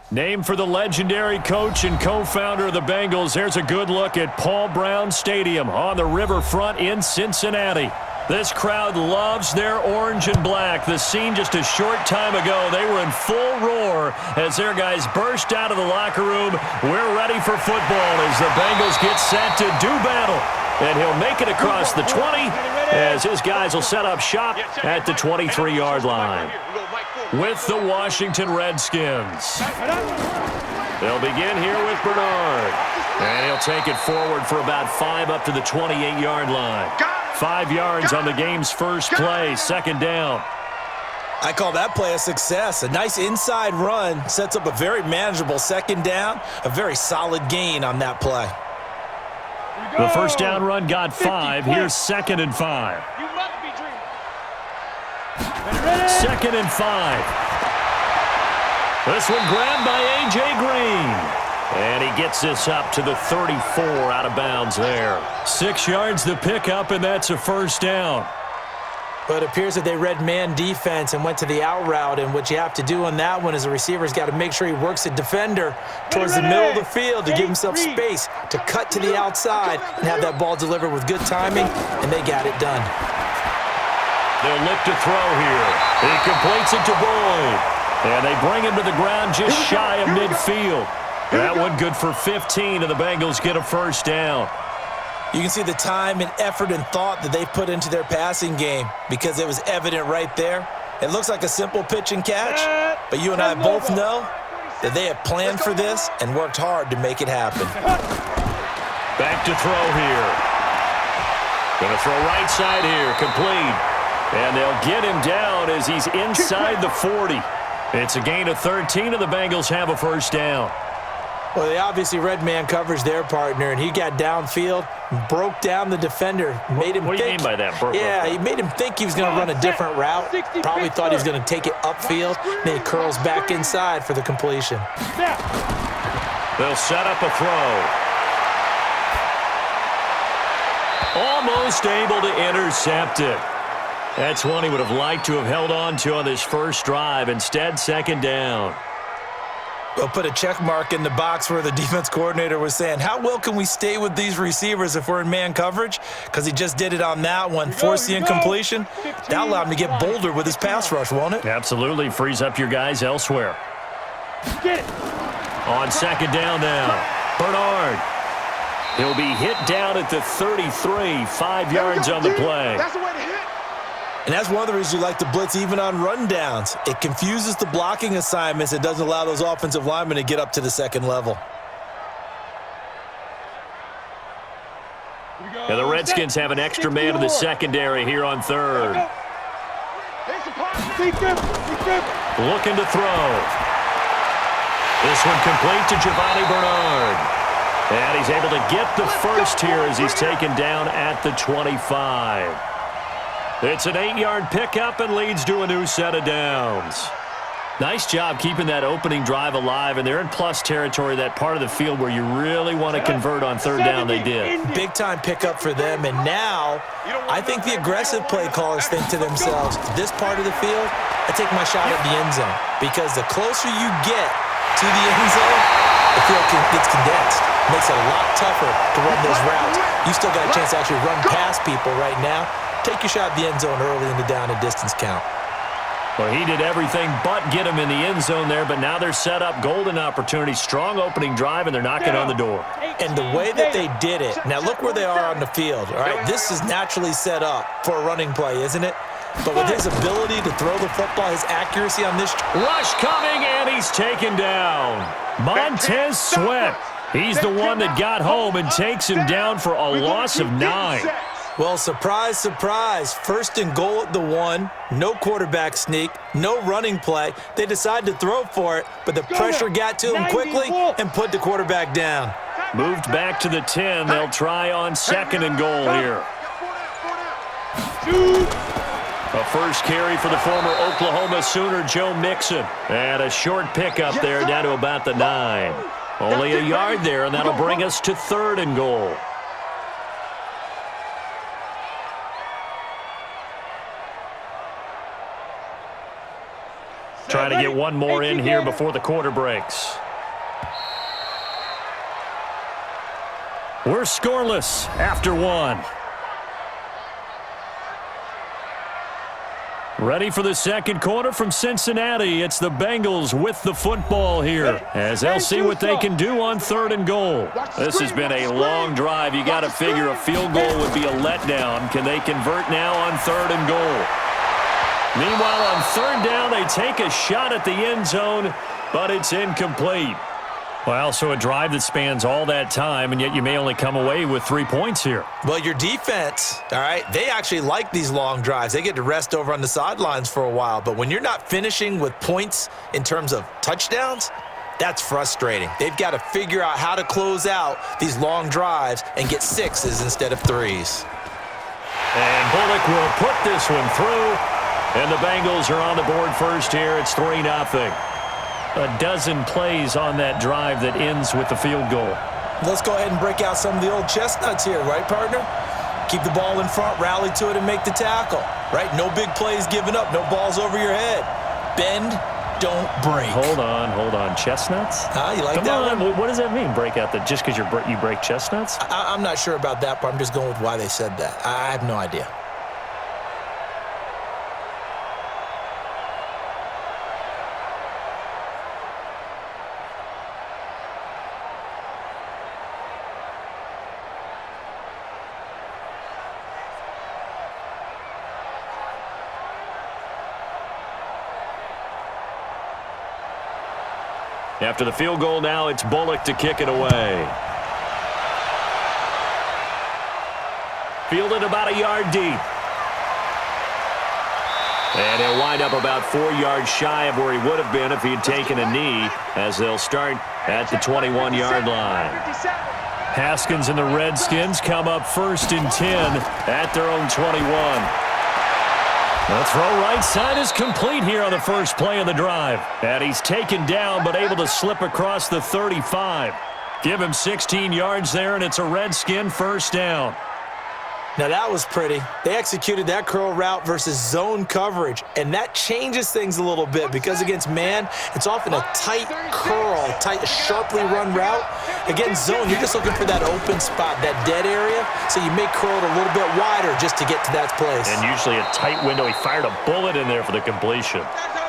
Named for the legendary coach and co-founder of the Bengals, here's a good look at Paul Brown Stadium on the riverfront in Cincinnati. This crowd loves their orange and black. The scene just a short time ago, they were in full roar as their guys burst out of the locker room. We're ready for football as the Bengals get set to do battle. And he'll make it across the 20 as his guys will set up shop at the 23-yard line. With the Washington Redskins. They'll begin here with Bernard. And he'll take it forward for about 5 up to the 28-yard line. 5 yards on the game's first play, second down. I call that play a success. A nice inside run sets up a very manageable second down. A very solid gain on that play. The first down run got 5. Here's 2nd and 5. Second and 5. This one grabbed by A.J. Green. And he gets this up to the 34 out of bounds there. 6 yards the pickup, and that's a first down. But it appears that they read man defense and went to the out route, and what you have to do on that one is the receiver's got to make sure he works the defender towards the middle of the field to give himself space to cut to the outside and have that ball delivered with good timing, and they got it done. They'll look to throw here. He completes it to Boyd. And they bring him to the ground just shy of midfield. That one good for 15, and the Bengals get a first down. You can see the time and effort and thought that they've put into their passing game because it was evident right there. It looks like a simple pitch and catch, but you and I both know that they have planned for this and worked hard to make it happen. Back to throw here. Going to throw right side here, complete. And they'll get him down as he's inside the 40. It's a gain of 13, and the Bengals have a first down. Well, they obviously read man coverage their partner, and he got downfield, broke down the defender, made him think. What do you mean by that? He made him think he was going to run a different route. Probably thought he was going to take it upfield. Then he curls back inside for the completion. They'll set up a throw. Almost able to intercept it. That's one he would have liked to have held on to on this first drive. Instead, second down. We'll put a check mark in the box where the defense coordinator was saying, how well can we stay with these receivers if we're in man coverage? Because he just did it on that one, forced the incompletion. That allowed him to get bolder with his pass rush, won't it? Absolutely. Frees up your guys elsewhere. On second down now, Bernard. He'll be hit down at the 33, 5 yards on the play. And that's one of the reasons you like to blitz even on rundowns. It confuses the blocking assignments. It doesn't allow those offensive linemen to get up to the second level. And the Redskins have an extra man in the secondary here on third. Looking to throw. This one complete to Giovanni Bernard. And he's able to get the first here as he's taken down at the 25. It's an 8-yard pickup and leads to a new set of downs. Nice job keeping that opening drive alive, and they're in plus territory, that part of the field where you really want to convert on third down. They did. Big-time pickup for them, and now I think the aggressive play callers think to themselves, this part of the field, I take my shot at the end zone, because the closer you get to the end zone, the field gets condensed. Makes it a lot tougher to run those routes. You still got a chance to actually run past people right now. Take your shot at the end zone early in the down and distance count. Well, he did everything but get him in the end zone there, but now they're set up, golden opportunity, strong opening drive, and they're knocking on the door. And the way that they did it, now look where they are on the field, all right? This is naturally set up for a running play, isn't it? But with his ability to throw the football, his accuracy on this. Rush coming, and he's taken down. Montez Sweat. He's the one that got home and takes him down for a loss of 9. Well, surprise, surprise. First and goal at the 1. No quarterback sneak. No running play. They decided to throw for it, but the pressure got to him quickly and put the quarterback down. Moved back to the 10. They'll try on second and goal here. A first carry for the former Oklahoma Sooner, Joe Mixon. And a short pickup there down to about the 9. Only a yard there, and that'll bring us to third and goal. trying to get one more in here before the quarter breaks. We're scoreless after one. Ready for the second quarter from Cincinnati. It's the Bengals with the football here as they'll see what they can do on 3rd and goal. This has been a long drive. You got to figure a field goal would be a letdown. Can they convert now on 3rd and goal? Meanwhile, on 3rd down, they take a shot at the end zone, but it's incomplete. Well, so a drive that spans all that time, and yet you may only come away with 3 points here. Well, your defense, all right, they actually like these long drives. They get to rest over on the sidelines for a while. But when you're not finishing with points in terms of touchdowns, that's frustrating. They've got to figure out how to close out these long drives and get 6s instead of 3s. And Bullock will put this one through, and the Bengals are on the board first here. It's 3-0. A dozen plays on that drive that ends with the field goal. Let's go ahead and break out some of the old chestnuts here, right, partner? Keep the ball in front, rally to it, and make the tackle, right? No big plays given up, no balls over your head. Bend, don't break. Hold on. Chestnuts? You like Come that on. one? What does that mean, break out? Just because you break chestnuts? I'm not sure about that, but I'm just going with why they said that. I have no idea. After the field goal now, it's Bullock to kick it away. Fielded about a yard deep. And he'll wind up about 4 yards shy of where he would have been if he had taken a knee, as they'll start at the 21-yard line. Haskins and the Redskins come up 1st and 10 at their own 21. The throw right side is complete here on the first play of the drive. And he's taken down but able to slip across the 35. Give him 16 yards there, and it's a Redskin first down. Now that was pretty. They executed that curl route versus zone coverage, and that changes things a little bit because against man, it's often a tight curl, sharply run route. Against zone, you're just looking for that open spot, that dead area, so you may curl it a little bit wider just to get to that place. And usually a tight window. He fired a bullet in there for the completion.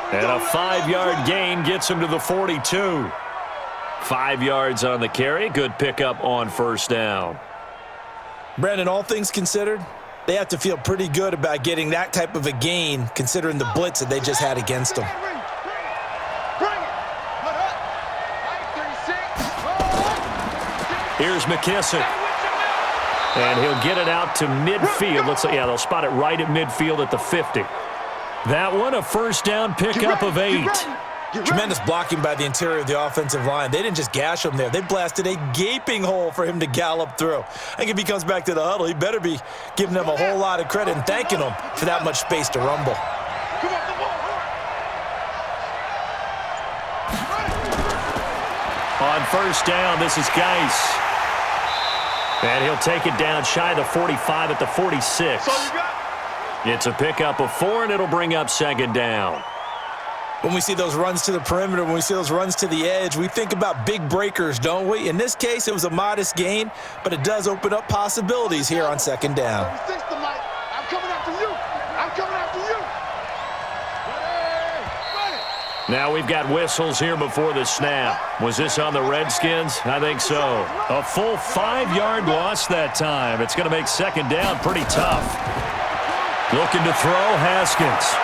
And a 5-yard gain gets him to the 42. 5 yards on the carry. Good pickup on first down. Brandon, all things considered, they have to feel pretty good about getting that type of a gain considering the blitz that they just had against them. Here's McKissick. And he'll get it out to midfield. They'll spot it right at midfield at the 50. That one, a first down pickup of 8. Tremendous blocking by the interior of the offensive line. They didn't just gash him there. They blasted a gaping hole for him to gallop through. I think if he comes back to the huddle, he better be giving them a whole lot of credit and thanking them for that much space to rumble. On first down, this is Geis. And he'll take it down shy of the 45 at the 46. It's a pickup of 4, and it'll bring up second down. When we see those runs to the perimeter, when we see those runs to the edge, we think about big breakers, don't we? In this case, it was a modest gain, but it does open up possibilities here on second down. I'm coming after you. I'm coming after you. Now we've got whistles here before the snap. Was this on the Redskins? I think so. A full 5-yard loss that time. It's going to make second down pretty tough. Looking to throw, Haskins.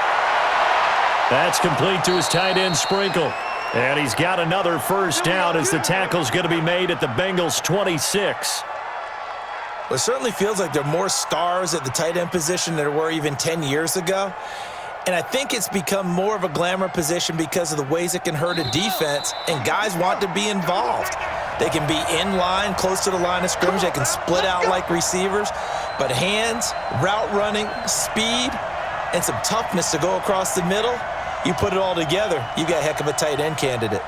That's complete to his tight end, Sprinkle. And he's got another first down as the tackle's going to be made at the Bengals' 26. Well, it certainly feels like there are more stars at the tight end position than there were even 10 years ago. And I think it's become more of a glamour position because of the ways it can hurt a defense, and guys want to be involved. They can be in line, close to the line of scrimmage. They can split out like receivers. But hands, route running, speed, and some toughness to go across the middle, you put it all together, you got a heck of a tight end candidate.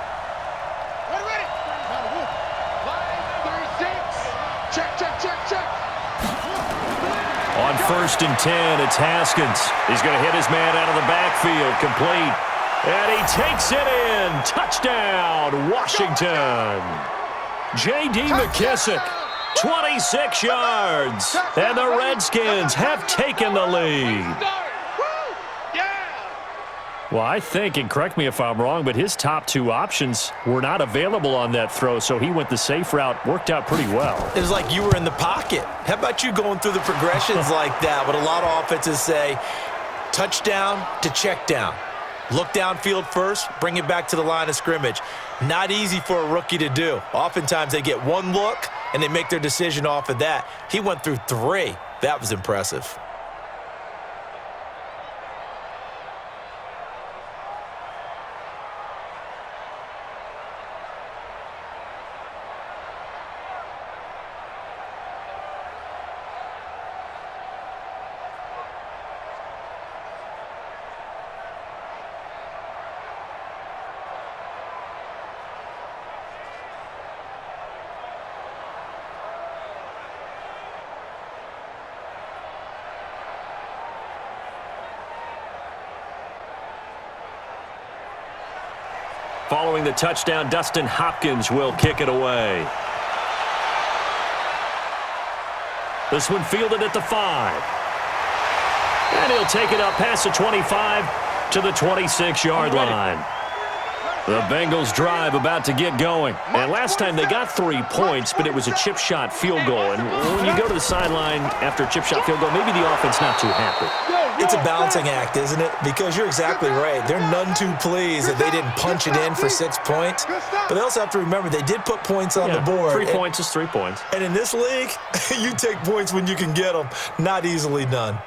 On first and 10, it's Haskins. He's going to hit his man out of the backfield, complete. And he takes it in. Touchdown, Washington. J.D. McKissick, 26 yards. And the Redskins have taken the lead. Well, I think, and correct me if I'm wrong, but his top two options were not available on that throw, so he went the safe route. Worked out pretty well. It was like you were in the pocket. How about you going through the progressions like that? What a lot of offenses say, touchdown to check down. Look downfield first, bring it back to the line of scrimmage. Not easy for a rookie to do. Oftentimes they get one look, and they make their decision off of that. He went through three. That was impressive. Following the touchdown, Dustin Hopkins will kick it away. This one fielded at the 5. And he'll take it up past the 25 to the 26-yard line. The Bengals drive about to get going. And last time they got 3 points, but it was a chip shot field goal. And when you go to the sideline after a chip shot field goal, maybe the offense not too happy. It's a balancing act, isn't it? Because you're exactly right. They're none too pleased that they didn't punch it in for 6 points. But they also have to remember they did put points on the board. 3 points is 3 points. And in this league, you take points when you can get them. Not easily done.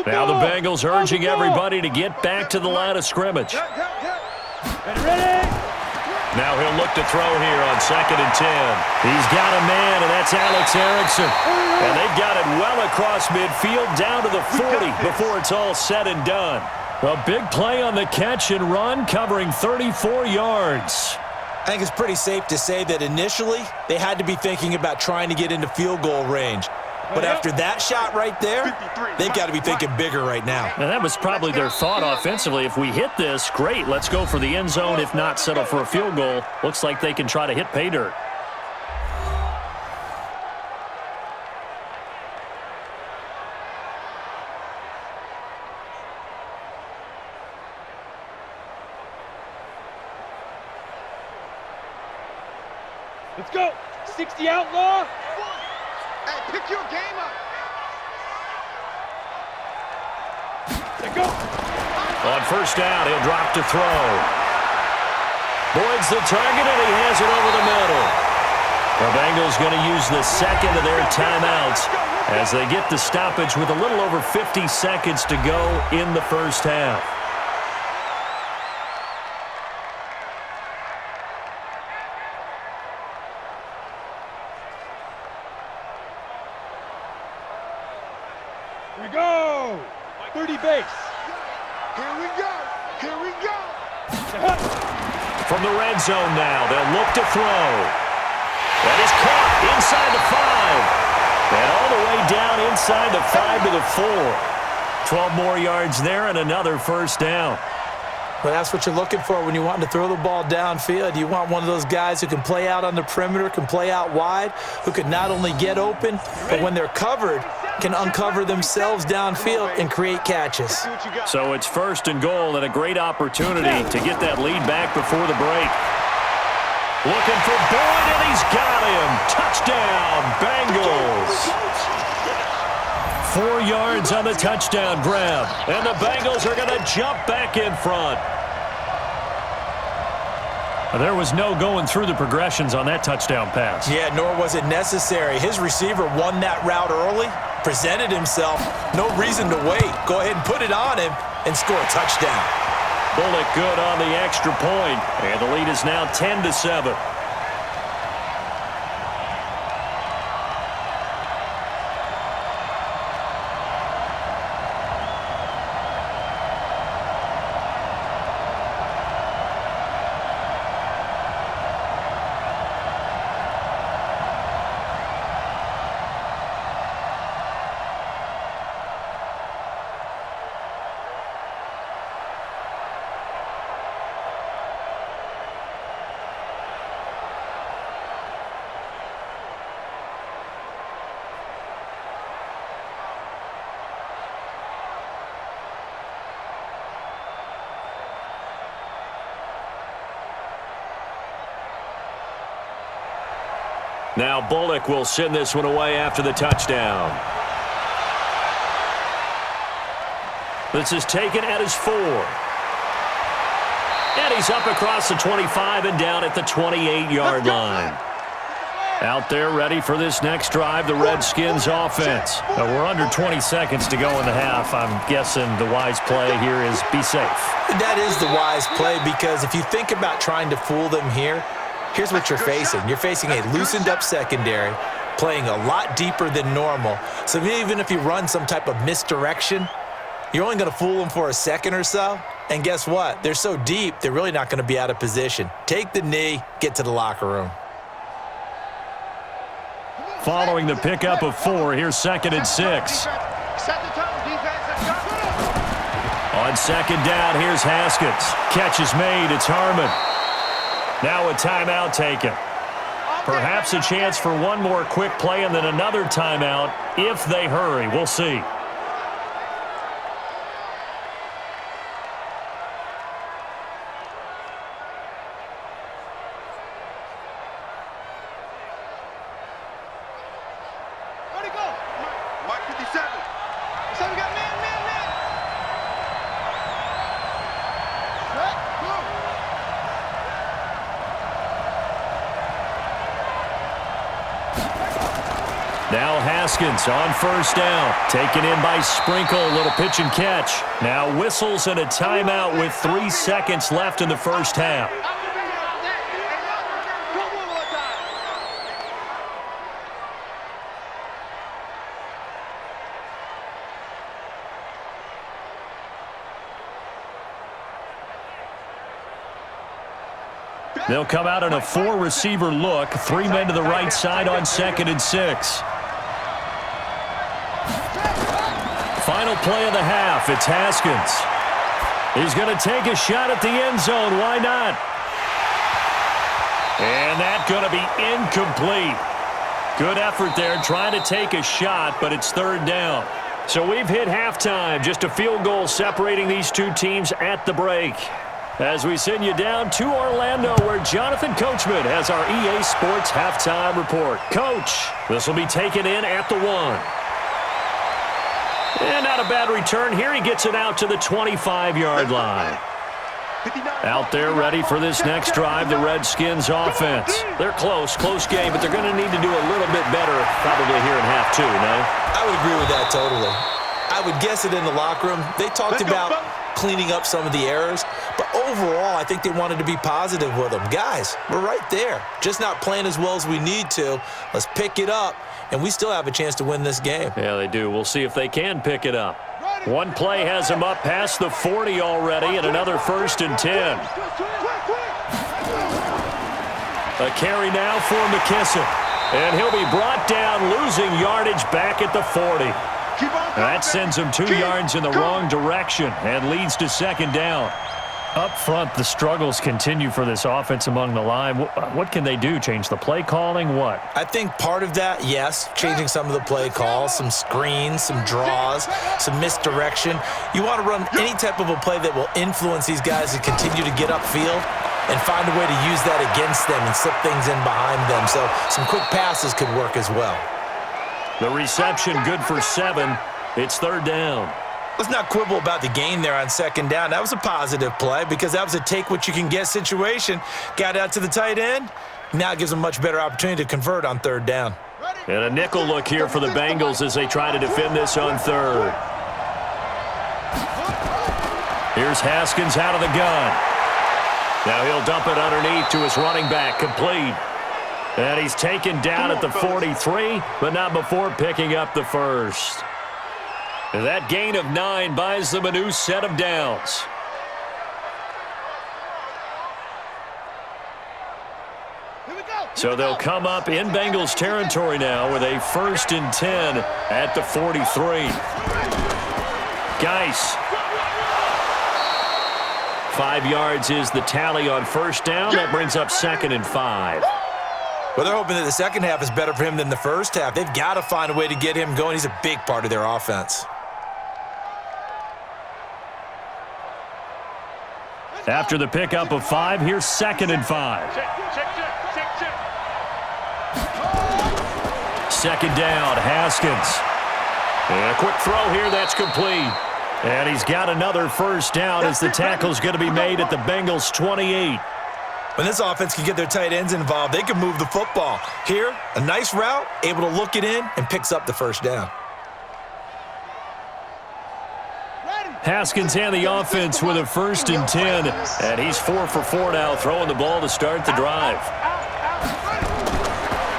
Now the Bengals urging everybody to get back to the line of scrimmage. Now he'll look to throw here on 2nd and 10. He's got a man, and that's Alex Erickson. And they've got it well across midfield down to the 40 before it's all said and done. A big play on the catch and run, covering 34 yards. I think it's pretty safe to say that initially they had to be thinking about trying to get into field goal range. But after that shot right there, they've got to be thinking bigger right now. And that was probably their thought offensively. If we hit this, great, let's go for the end zone. If not, settle for a field goal. Looks like they can try to hit pay dirt. Let's go. 60 outlaw. Hey, pick your game up. Let go. On first down, he'll drop to throw. Boyd's the target, and he has it over the middle. The Bengals going to use the second of their timeouts as they get the stoppage with a little over 50 seconds to go in the first half. Here we go. 30 base. Here we go. Here we go. From the red zone now, they'll look to throw. That is caught inside the 5. And all the way down inside the 5 to the 4. 12 more yards there and another first down. Well, that's what you're looking for when you want to throw the ball downfield. You want one of those guys who can play out on the perimeter, can play out wide, who can not only get open, but when they're covered, can uncover themselves downfield and create catches. So it's 1st and goal and a great opportunity to get that lead back before the break. Looking for Boyd, and he's got him. Touchdown, Bengals. 4 yards on the touchdown grab, and the Bengals are going to jump back in front. There was no going through the progressions on that touchdown pass. Yeah, nor was it necessary. His receiver won that route early, presented himself. No reason to wait. Go ahead and put it on him and score a touchdown. Bullock good on the extra point, and the lead is now 10-7. Now Bullock will send this one away after the touchdown. This is taken at his 4. And he's up across the 25 and down at the 28-yard line. Out there ready for this next drive, the Redskins offense. We're under 20 seconds to go in the half. I'm guessing the wise play here is be safe. That is the wise play, because if you think about trying to fool them here, here's what you're facing. You're facing a loosened-up secondary, playing a lot deeper than normal. So even if you run some type of misdirection, you're only going to fool them for a second or so. And guess what? They're so deep, they're really not going to be out of position. Take the knee, get to the locker room. Following the pickup of 4, here's 2nd and 6. Set the tone, defense. On 2nd down, here's Haskins. Catch is made. It's Harmon. Now a timeout taken. Perhaps a chance for one more quick play and then another timeout if they hurry. We'll see. Now Haskins on 1st down. Taken in by Sprinkle. Little pitch and catch. Now whistles and a timeout with 3 seconds left in the first half. They'll come out in a 4-receiver look. 3 men to the right side on 2nd and 6. Final play of the half. It's Haskins. He's going to take a shot at the end zone. Why not? And that's going to be incomplete. Good effort there trying to take a shot, but it's 3rd down. So we've hit halftime. Just a field goal separating these two teams at the break. As we send you down to Orlando, where Jonathan Coachman has our EA Sports halftime report. Coach, this will be taken in at the 1. And not a bad return here. He gets it out to the 25-yard line. Out there ready for this next drive, the Redskins offense. They're close game, but they're going to need to do a little bit better probably here in half 2, no? I would agree with that totally. I would guess it in the locker room. They talked about cleaning up some of the errors, but overall, I think they wanted to be positive with them. Guys, we're right there. Just not playing as well as we need to. Let's pick it up, and we still have a chance to win this game. Yeah, they do. We'll see if they can pick it up. One play has them up past the 40 already, and another 1st and 10. A carry now for McKissick, and he'll be brought down, losing yardage back at the 40. That sends him 2 yards in the wrong direction and leads to 2nd down. Up front, the struggles continue for this offense among the line. What can they do? Change the play calling? What? I think part of that, yes, changing some of the play calls, some screens, some draws, some misdirection. You want to run any type of a play that will influence these guys to continue to get upfield and find a way to use that against them and slip things in behind them. So some quick passes could work as well. The reception good for 7. It's 3rd down. Let's not quibble about the gain there on 2nd down. That was a positive play because that was a take-what-you-can-get situation. Got out to the tight end. Now it gives them a much better opportunity to convert on 3rd down. And a nickel look here for the Bengals as they try to defend this on 3rd. Here's Haskins out of the gun. Now he'll dump it underneath to his running back, complete. And he's taken down at the 43, but not before picking up the 1st. And that gain of 9 buys them a new set of downs. So they'll come up in Bengals territory now with a 1st and 10 at the 43. Geis. 5 yards is the tally on 1st down. That brings up 2nd and 5. Well, they're hoping that the second half is better for him than the first half. They've got to find a way to get him going. He's a big part of their offense. After the pickup of 5, here's 2nd and 5. Second down, Haskins. And a quick throw here, that's complete. And he's got another first down as the tackle's going to be made at the Bengals' 28. When this offense can get their tight ends involved, they can move the football. Here, a nice route, able to look it in, and picks up the first down. Haskins and the offense with a 1st and 10. And he's 4 for 4 now, throwing the ball to start the drive.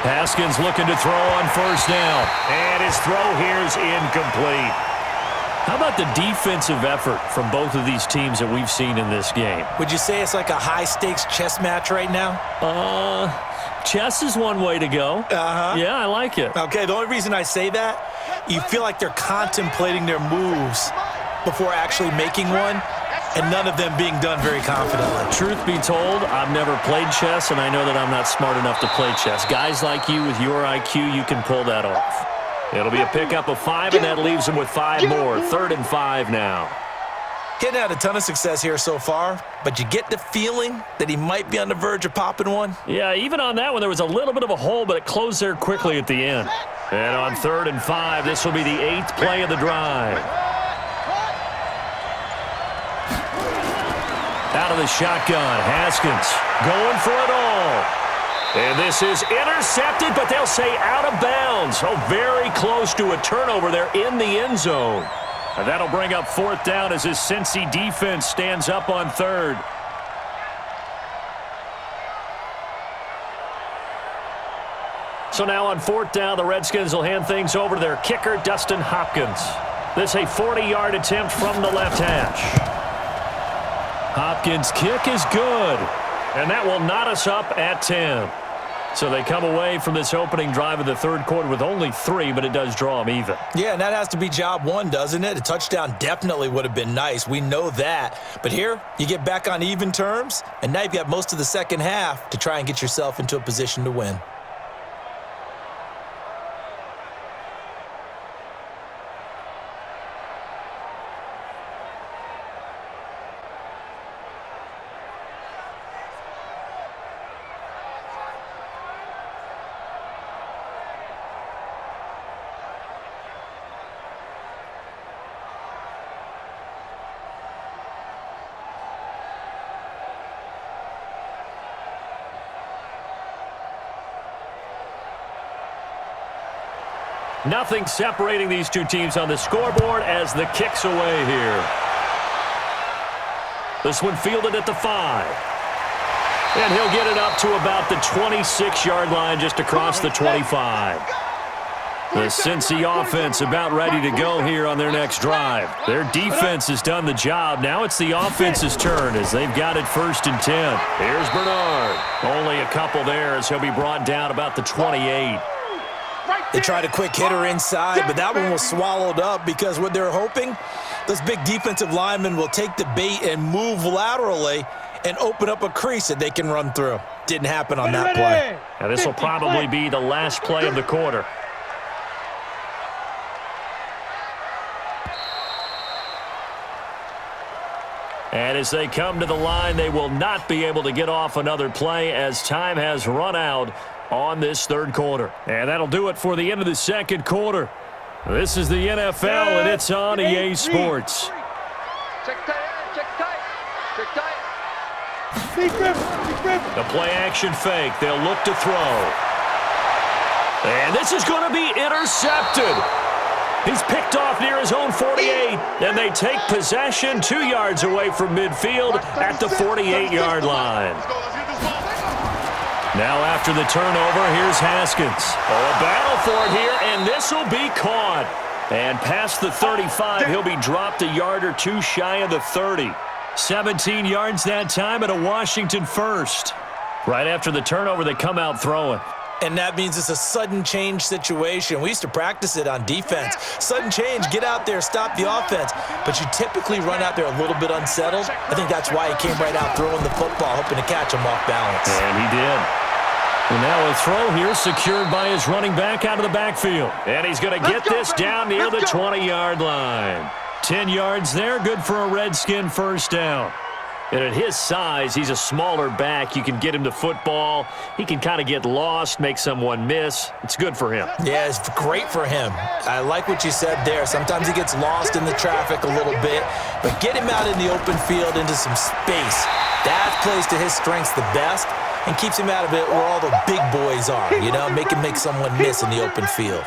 Haskins looking to throw on first down. And his throw here is incomplete. How about the defensive effort from both of these teams that we've seen in this game? Would you say it's like a high-stakes chess match right now? Chess is one way to go. Yeah, I like it. Okay, the only reason I say that, you feel like they're contemplating their moves before actually making one, and none of them being done very confidently. Truth be told, I've never played chess, and I know that I'm not smart enough to play chess. Guys like you with your IQ, you can pull that off. It'll be a pickup of 5, and that leaves him with 5 more. 3rd and 5 now. Getting had a ton of success here so far, but you get the feeling that he might be on the verge of popping one. Yeah, even on that one, there was a little bit of a hole, but it closed there quickly at the end. And on 3rd and 5, this will be the 8th play of the drive. Out of the shotgun, Haskins going for it all. And this is intercepted, but they'll say out of bounds. Oh, very close to a turnover there in the end zone. And that'll bring up 4th down as his Cincy defense stands up on 3rd. So now on 4th down, the Redskins will hand things over to their kicker, Dustin Hopkins. This a 40-yard attempt from the left hash. Hopkins' kick is good, and that will knot us up at 10. So they come away from this opening drive of the 3rd quarter with only 3, but it does draw them even. Yeah, and that has to be job 1, doesn't it? A touchdown definitely would have been nice. We know that. But here, you get back on even terms, and now you've got most of the second half to try and get yourself into a position to win. Nothing separating these two teams on the scoreboard as the kick's away here. This one fielded at the 5. And he'll get it up to about the 26-yard line just across the 25. The Cincy offense about ready to go here on their next drive. Their defense has done the job. Now it's the offense's turn as they've got it 1st and 10. Here's Bernard. Only a couple there as he'll be brought down about the 28. They tried a quick hitter inside, but that one was swallowed up because what they're hoping, those big defensive linemen will take the bait and move laterally and open up a crease that they can run through. Didn't happen on that play. Now this will probably be the last play of the quarter. And as they come to the line, they will not be able to get off another play as time has run out on this 3rd quarter. And that'll do it for the end of the 2nd quarter. This is the NFL, and it's on EA Sports. Check tight, check tight, check tight. The play-action fake. They'll look to throw. And this is going to be intercepted. He's picked off near his own 48, and they take possession 2 yards away from midfield at the 48-yard line. Now after the turnover, here's Haskins. Oh, a battle for it here, and this will be caught. And past the 35, he'll be dropped a yard or 2 shy of the 30. 17 yards that time and a Washington first. Right after the turnover, they come out throwing. And that means it's a sudden change situation. We used to practice it on defense. Sudden change, get out there, stop the offense. But you typically run out there a little bit unsettled. I think that's why he came right out throwing the football, hoping to catch him off balance. And he did. And now a throw here secured by his running back out of the backfield. And he's going to get this down near the 20-yard line. 10 yards there, good for a Redskin first down. And at his size, he's a smaller back. You can get him to football. He can kind of get lost, make someone miss. It's good for him. Yeah, it's great for him. I like what you said there. Sometimes he gets lost in the traffic a little bit, but get him out in the open field into some space. That plays to his strengths the best and keeps him out of it where all the big boys are, you know, make him make someone miss in the open field.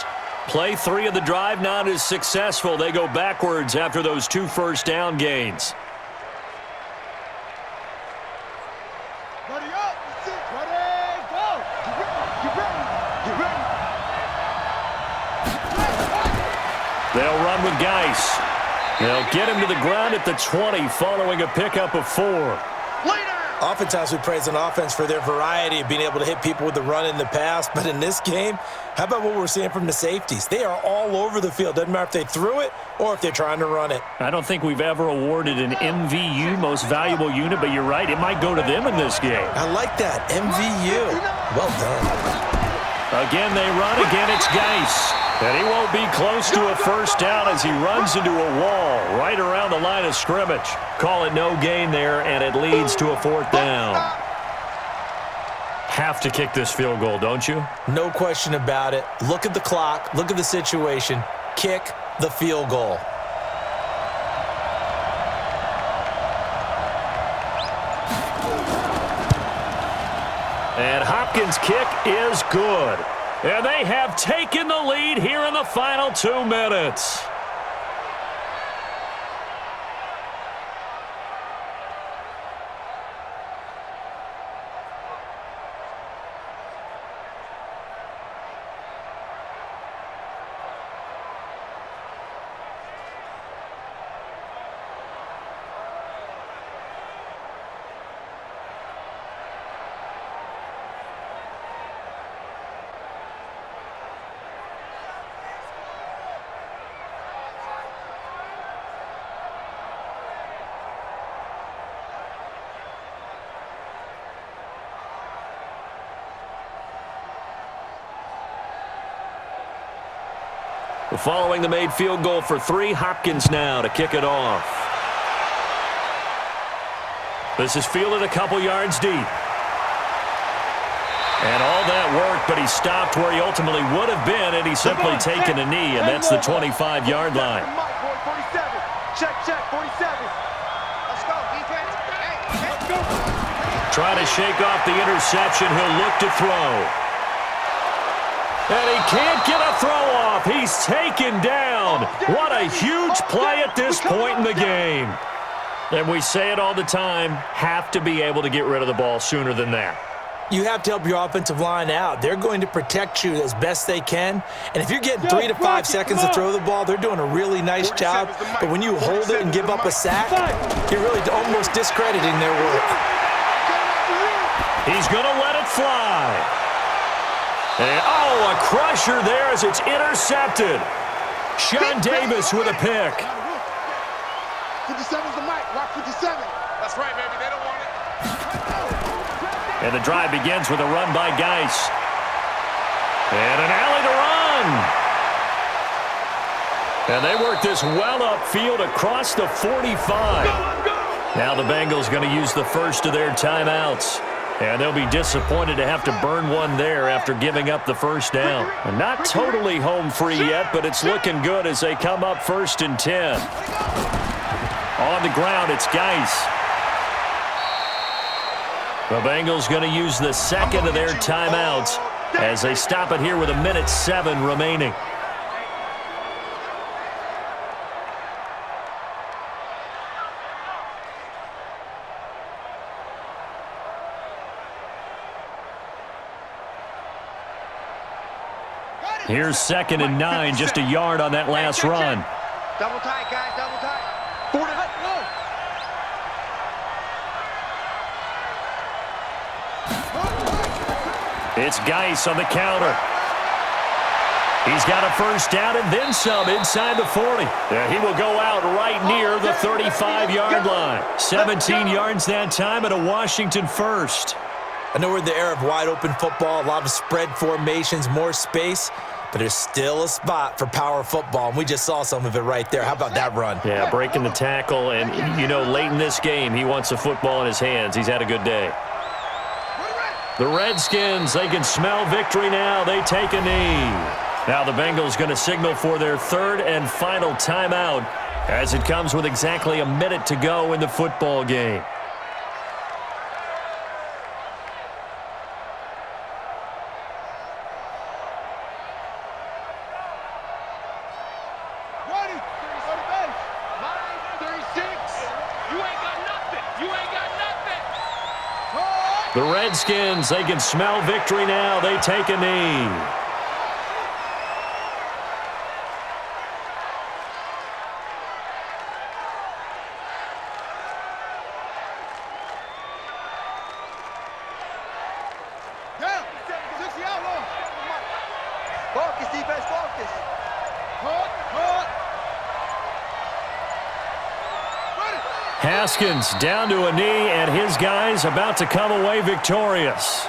Play 3 of the drive not as successful. They go backwards after those 2 first down gains. Ready up. That's it. Ready, go. Get ready. Get ready. They'll run with Geis. They'll get him to the ground at the 20 following a pickup of 4. Oftentimes we praise an offense for their variety of being able to hit people with the run in the pass, but in this game, how about what we're seeing from the safeties? They are all over the field. Doesn't matter if they threw it or if they're trying to run it. I don't think we've ever awarded an MVU, most valuable unit, but you're right, it might go to them in this game. I like that, MVU. Well done. Again, they run. Again, it's Geis. And he won't be close to a first down as he runs into a wall right around the line of scrimmage. Call it no gain there, and it leads to a 4th down. Have to kick this field goal, don't you? No question about it. Look at the clock. Look at the situation. Kick the field goal. And Hopkins' kick is good. And they have taken the lead here in the final 2 minutes. Following the made field goal for 3, Hopkins now to kick it off. This is fielded a couple yards deep. And all that work, but he stopped where he ultimately would have been, and he's simply taken a knee, and that's the 25-yard line. Check, 47. Let's go, defense. Let's go. Trying to shake off the interception. He'll look to throw. And he can't get a throw off. He's taken down. What a huge play at this point in the game. And we say it all the time, have to be able to get rid of the ball sooner than that. You have to help your offensive line out. They're going to protect you as best they can. And if you're getting 3 to 5 seconds to throw the ball, they're doing a really nice job. But when you hold it and give up a sack, you're really almost discrediting their work. He's going to let it fly. And, oh, a crusher there as it's intercepted. Sean Davis with a pick. 57's the mic. Rock 57. That's right, baby. They don't want it. And the drive begins with a run by Geis. And an alley to run. And they work this well upfield across the 45. Now the Bengals going to use the first of their timeouts. And they'll be disappointed to have to burn one there after giving up the first down. And not totally home free yet, but it's looking good as they come up 1st and 10. On the ground, it's Geis. The Bengals going to use the second of their timeouts as they stop it here with 1:07 remaining. Here's 2nd and 9, just a yard on that last run. Double tight, guys, double tight. 40. It's Geis on the counter. He's got a first down and then some inside the 40. Yeah, he will go out right near the 35-yard line. 17 yards that time and a Washington first. I know we're in the era of wide-open football, a lot of spread formations, more space, but there's still a spot for power football, and we just saw some of it right there. How about that run? Yeah, breaking the tackle, and, you know, late in this game, he wants the football in his hands. He's had a good day. The Redskins, they can smell victory now. They take a knee. Now the Bengals going to signal for their third and final timeout as it comes with exactly a minute to go in the football game. The Redskins, they can smell victory now. They take a knee. Down. 60 outlaw. Focus, defense, focus. Hold. Haskins down to a knee, and his guys about to come away victorious.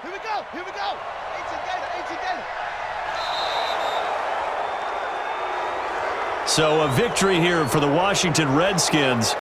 Here we go. 18 data. So a victory here for the Washington Redskins.